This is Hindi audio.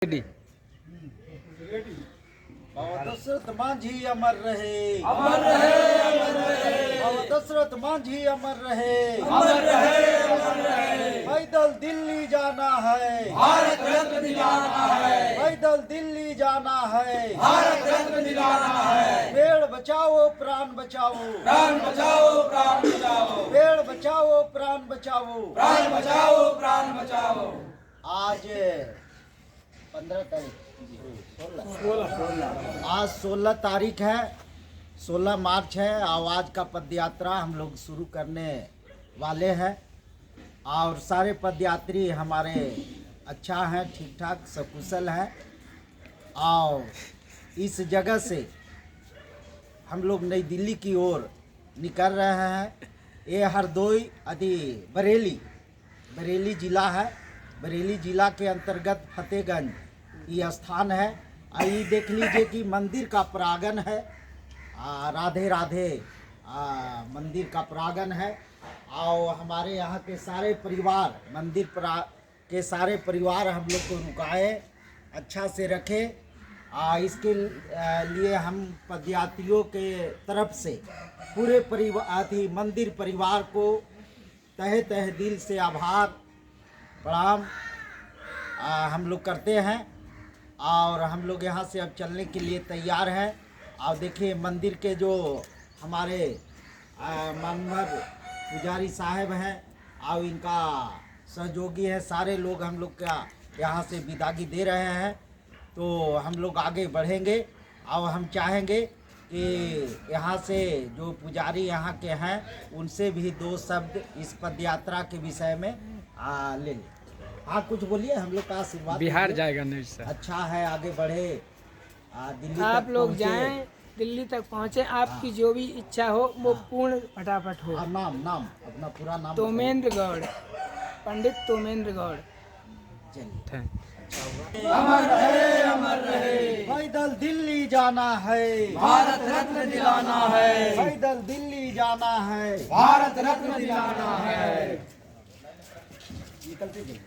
बाबा दशरथ मांझी अमर रहे, अमर रहे, अमर रहे। बाबा दशरथ मांझी अमर रहे, अमर रहे, अमर रहे। पैदल दिल्ली जाना है, भारत रत्न दिलाना है, पैदल दिल्ली जाना है, भारत रत्न दिलाना है। पेड़ बचाओ प्राण बचाओ, प्राण बचाओ, प्राण बचाओ, पेड़ बचाओ प्राण बचाओ। प्राण बचाओ, प्राण बचाओ। आज 15 तारीख, आज 16 तारीख है, 16 मार्च है। आवाज का पद यात्रा हम लोग शुरू करने वाले हैं और सारे पदयात्री हमारे अच्छा हैं, ठीक ठाक सकुशल हैं। और इस जगह से हम लोग नई दिल्ली की ओर निकल रहे हैं। ये हरदोई बरेली ज़िला है। बरेली ज़िला के अंतर्गत फतेहगंज ये स्थान है। ये देख लीजिए कि मंदिर का प्रांगण है, राधे राधे मंदिर का प्रांगण है। और हमारे यहाँ के सारे परिवार के सारे परिवार हम लोग को रुकाए, अच्छा से रखे। इसके लिए हम पदयात्रियों के तरफ से पूरे मंदिर परिवार को तहे तहे दिल से आभार प्रणाम हम लोग करते हैं। और हम लोग यहाँ से अब चलने के लिए तैयार हैं। और देखिए मंदिर के जो हमारे मानवर पुजारी साहब हैं और इनका सहयोगी है, सारे लोग हम लोग का यहाँ से विदागी दे रहे हैं। तो हम लोग आगे बढ़ेंगे और हम चाहेंगे कि यहाँ से जो पुजारी यहाँ के हैं उनसे भी 2 शब्द इस पदयात्रा के विषय में ले लें। हाँ, कुछ बोलिए, हम लोग का आशीर्वाद बिहार जाएगा नहीं सर। अच्छा है, आगे बढ़े, दिल्ली आप तक लोग पहुंचे। जाएं, दिल्ली तक पहुंचे, आपकी जो भी इच्छा हो वो पूर्ण फटाफट हो। नाम अपना पूरा नाम तोमेंद्र गौड़, पंडित तोमेंद्र गौड़। चलिए, अमर रहे, अमर रहे। पैदल दिल्ली जाना है, भारत रत्न दिलाना है, पैदल दिल्ली जाना है। भारत रत्न दिलाना है। निकलते जाइए।